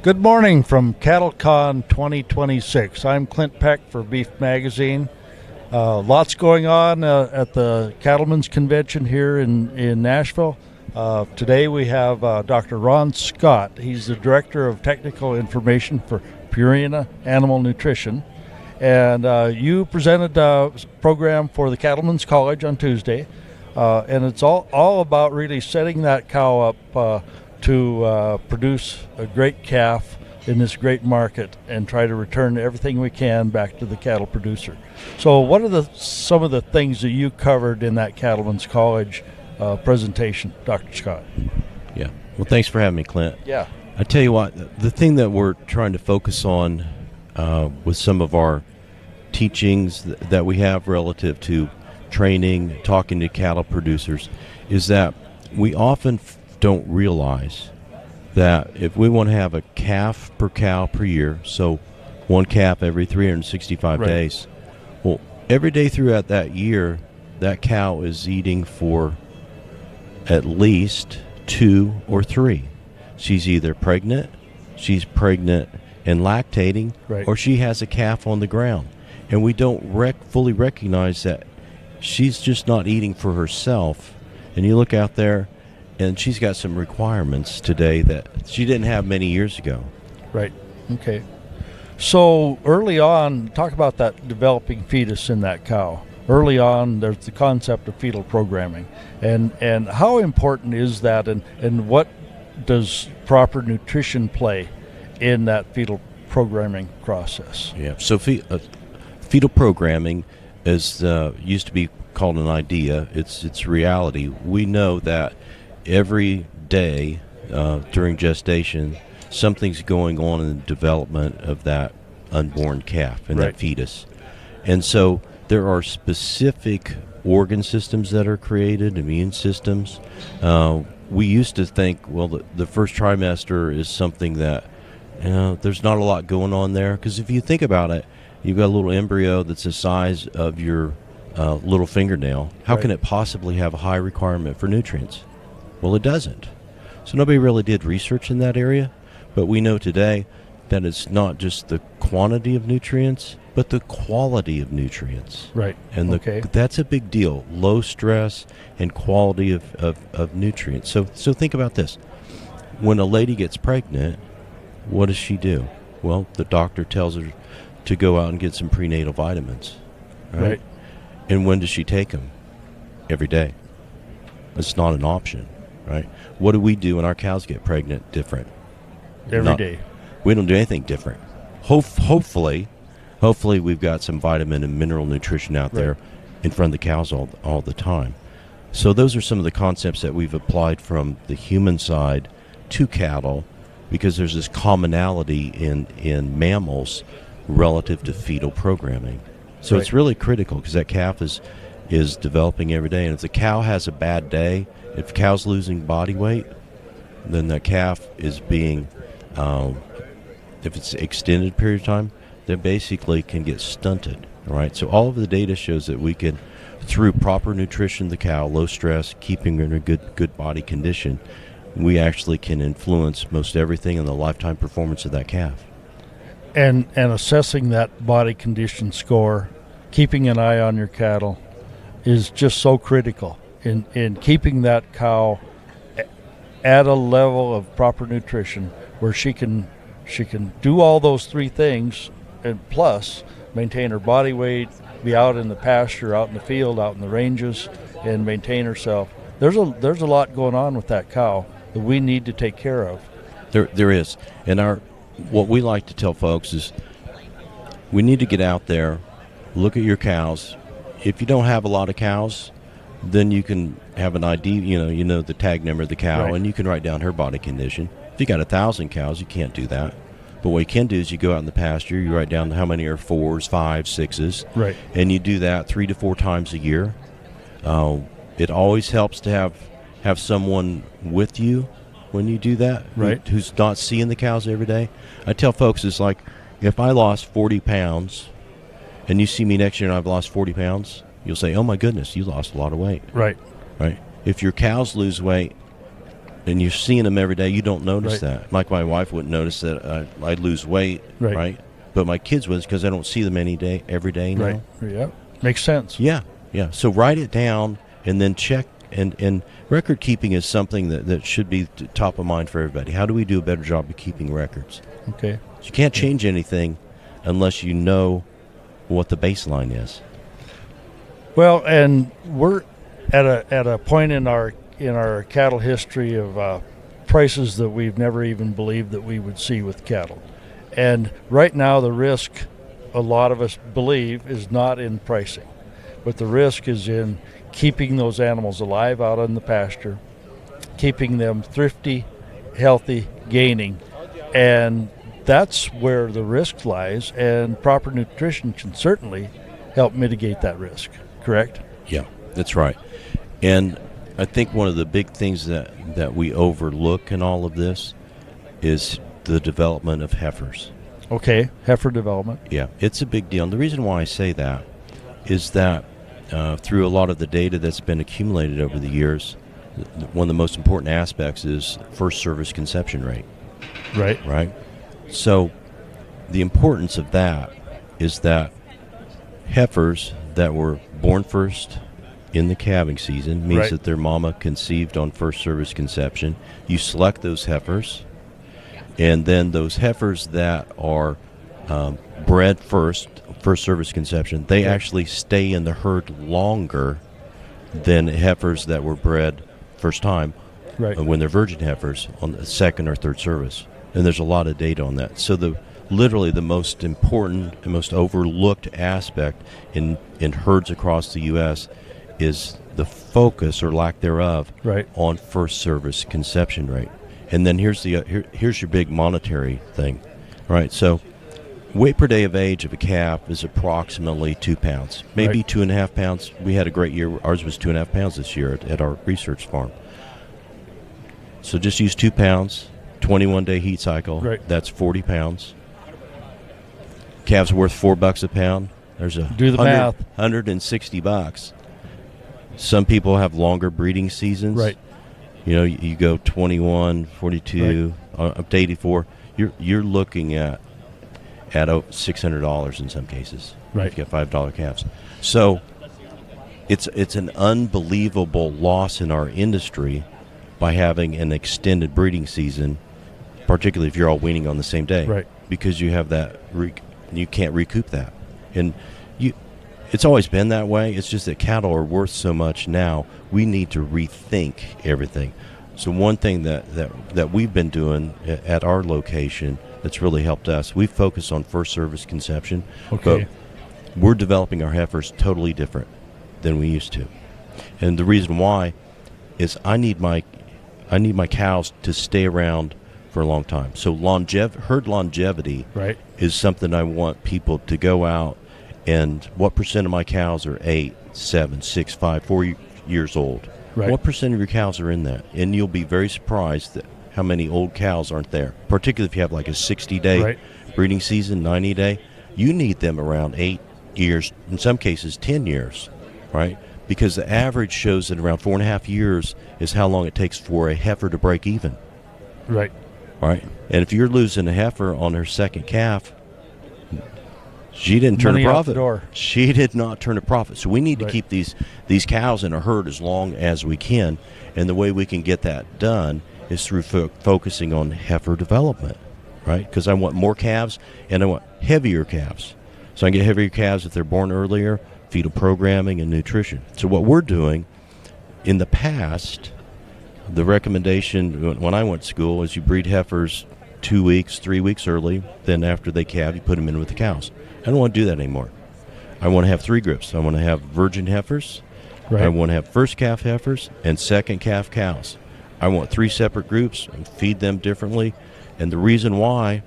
Good morning from CattleCon 2026. I'm Clint Peck for Beef Magazine. Lots going on at the Cattlemen's Convention here in Nashville. Today we have Dr. Ron Scott. He's the Director of Technical Information for Purina Animal Nutrition. And you presented a program for the Cattlemen's College on Tuesday. And it's all about really setting that cow up to produce a great calf in this great market and try to return everything we can back to the cattle producer. So what are some of the things that you covered in that Cattlemen's College presentation, Dr. Scott? Yeah. Well, thanks for having me, Clint. Yeah. I tell you what, the thing that we're trying to focus on with some of our teachings that we have relative to training, talking to cattle producers, is that we often don't realize that if we want to have a calf per cow per year, so one calf every 365 right. days, well, every day throughout that year, that cow is eating for at least 2 or 3. She's either pregnant, she's pregnant and lactating, right. or she has a calf on the ground. And we don't fully recognize that she's just not eating for herself. And you look out there, and she's got some requirements today that she didn't have many years ago. Right. Okay. So early on, talk about that developing fetus in that cow. Early on, there's the concept of fetal programming. And how important is that, and what does proper nutrition play in that fetal programming process? Yeah. So fetal programming is used to be called an idea. It's reality. We know that every day during gestation, something's going on in the development of that unborn calf and right. that fetus. And so there are specific organ systems that are created, immune systems. We used to think, well, the first trimester is something that there's not a lot going on there. Because if you think about it, you've got a little embryo that's the size of your little fingernail. How right. can it possibly have a high requirement for nutrients? Well, it doesn't. So nobody really did research in that area, but we know today that it's not just the quantity of nutrients, but the quality of nutrients. Right. And that's a big deal, low stress and quality of nutrients. So think about this. When a lady gets pregnant, what does she do? Well, the doctor tells her to go out and get some prenatal vitamins. Right. And when does she take them? Every day. It's not an option. Right? What do we do when our cows get pregnant different? Every day. We don't do anything different. Hopefully we've got some vitamin and mineral nutrition out there in front of the cows all the time. So those are some of the concepts that we've applied from the human side to cattle, because there's this commonality in mammals relative to fetal programming. So it's really critical, because that calf is developing every day. And if the cow has a bad day, if the cow's losing body weight, then the calf is being, if it's extended period of time, they basically can get stunted. Right? So all of the data shows that we can, through proper nutrition of the cow, low stress, keeping her in a good body condition, we actually can influence most everything in the lifetime performance of that calf. And assessing that body condition score, keeping an eye on your cattle, is just so critical in keeping that cow at a level of proper nutrition where she can do all those three things, and plus maintain her body weight, be out in the pasture, out in the field, out in the ranges, and maintain herself. There's a lot going on with that cow that we need to take care of. There is. And what we like to tell folks is we need to get out there, look at your cows. If you don't have a lot of cows, then you can have an ID, you know the tag number of the cow, right. and you can write down her body condition. If you got 1,000 cows, you can't do that. But what you can do is you go out in the pasture, you write down how many are 4s, 5s, 6s, right. and you do that 3 to 4 times a year. It always helps to have someone with you when you do that, right. who's not seeing the cows every day. I tell folks, it's like, if I lost 40 pounds and you see me next year and I've lost 40 pounds, you'll say, oh my goodness, you lost a lot of weight. Right. If your cows lose weight, and you're seeing them every day, you don't notice Right. that. Like my wife wouldn't notice that I'd lose weight, Right. right? But my kids would, because I don't see them every day now. Right. Yeah. Makes sense. Yeah, yeah. So write it down and then check. And record keeping is something that should be top of mind for everybody. How do we do a better job of keeping records? Okay. You can't change anything unless you know what the baseline is. Well, and we're at a point in our cattle history of prices that we've never even believed that we would see with cattle. And right now, the risk, a lot of us believe, is not in pricing, but the risk is in keeping those animals alive out on the pasture, keeping them thrifty, healthy, gaining, and that's where the risk lies, and proper nutrition can certainly help mitigate that risk, correct? Yeah, that's right. And I think one of the big things that we overlook in all of this is the development of heifers. Okay, heifer development. Yeah, it's a big deal. And the reason why I say that is that through a lot of the data that's been accumulated over the years, one of the most important aspects is first service conception rate. Right. Right? So the importance of that is that heifers that were born first in the calving season means Right. that their mama conceived on first service conception. You select those heifers, and then those heifers that are bred first service conception, they actually stay in the herd longer than heifers that were bred first time Right. when they're virgin heifers on the second or third service. And there's a lot of data on that. So literally the most important and most overlooked aspect in herds across the U.S. is the focus or lack thereof Right. on first service conception rate. And then here's your big monetary thing, right? So weight per day of age of a calf is approximately 2 pounds, maybe Right. 2.5 pounds. We had a great year. Ours was 2.5 pounds this year at our research farm. So just use 2 pounds, 21-day heat cycle. Right. That's 40 pounds. Calves worth $4 a pound. There's Do the math. $160. Some people have longer breeding seasons. Right. You know, you go 21, 42, up to 84. You're looking at $600 in some cases. Right. If you get $5 calves. So it's an unbelievable loss in our industry by having an extended breeding season, particularly if you're all weaning on the same day. Right. Because you have that, you can't recoup that. And it's always been that way. It's just that cattle are worth so much now. We need to rethink everything. So one thing that we've been doing at our location that's really helped us, we focus on first service conception. Okay. But we're developing our heifers totally different than we used to. And the reason why is I need my cows to stay around for a long time. So herd longevity Right. is something I want people to go out and what percent of my cows are 8, 7, 6, 5, 4 years old? Right. What percent of your cows are in that? And you'll be very surprised that how many old cows aren't there, particularly if you have like a 60-day Right. breeding season, 90-day. You need them around 8 years, in some cases 10 years, right? Because the average shows that around 4.5 years is how long it takes for a heifer to break even, Right. right? And if you're losing a heifer on her second calf, she didn't turn Money a out profit. the door. She did not turn a profit. So we need to Right. keep these cows in a herd as long as we can. And the way we can get that done is through focusing on heifer development, right? Because I want more calves and I want heavier calves. So I can get heavier calves if they're born earlier, fetal programming and nutrition. So what we're doing in the past, the recommendation when I went to school is you breed heifers 2 weeks, 3 weeks early. Then after they calve, you put them in with the cows. I don't want to do that anymore. I want to have 3 groups. I want to have virgin heifers. Right. I want to have first calf heifers and second calf cows. I want 3 separate groups and feed them differently. And the reason why,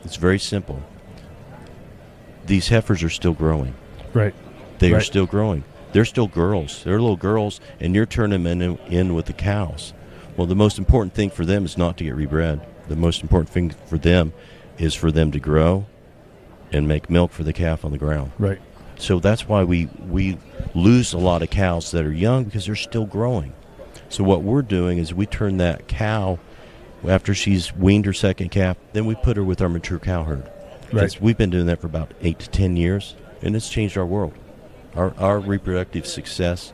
it's very simple. These heifers are still growing. Right. They are Right. still growing. They're still girls. They're little girls, and you're turning them in with the cows. Well, the most important thing for them is not to get rebred. The most important thing for them is for them to grow and make milk for the calf on the ground. Right. So that's why we lose a lot of cows that are young because they're still growing. So what we're doing is we turn that cow, after she's weaned her second calf, then we put her with our mature cow herd. Right. We've been doing that for about 8 to 10 years, and it's changed our world. Our reproductive success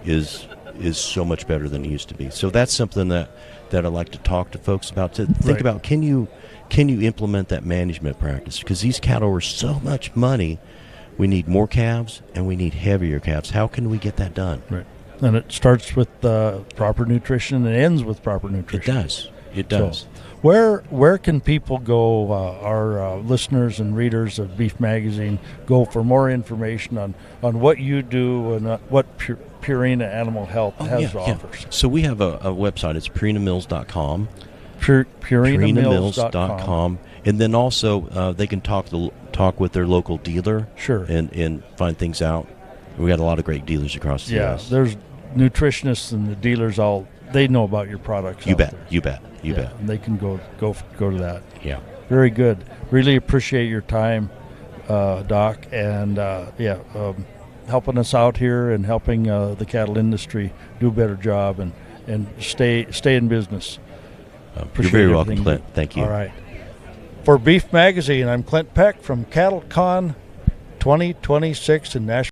is so much better than it used to be. So that's something that I'd like to talk to folks about, to think Right. about, can you implement that management practice? Because these cattle are so much money. We need more calves, and we need heavier calves. How can we get that done? Right. And it starts with proper nutrition and ends with proper It nutrition. does. It does. So, where can people go, our listeners and readers of Beef Magazine, go for more information on what you do and what Purina Animal Health has to offer? So we have a website. It's purinamills.com. Purinamills.com. And then also they can talk with their local dealer. Sure. And find things out. We got a lot of great dealers across the U.S. There's nutritionists and the dealers they know about your products. You out bet. there. You bet. You bet. And they can go to that. Yeah. Very good. Really appreciate your time, Doc, and helping us out here and helping the cattle industry do a better job and stay in business. You're Appreciate very welcome, everything Clint. you do. Thank you. All right. For Beef Magazine, I'm Clint Peck from CattleCon 2026 in Nashville.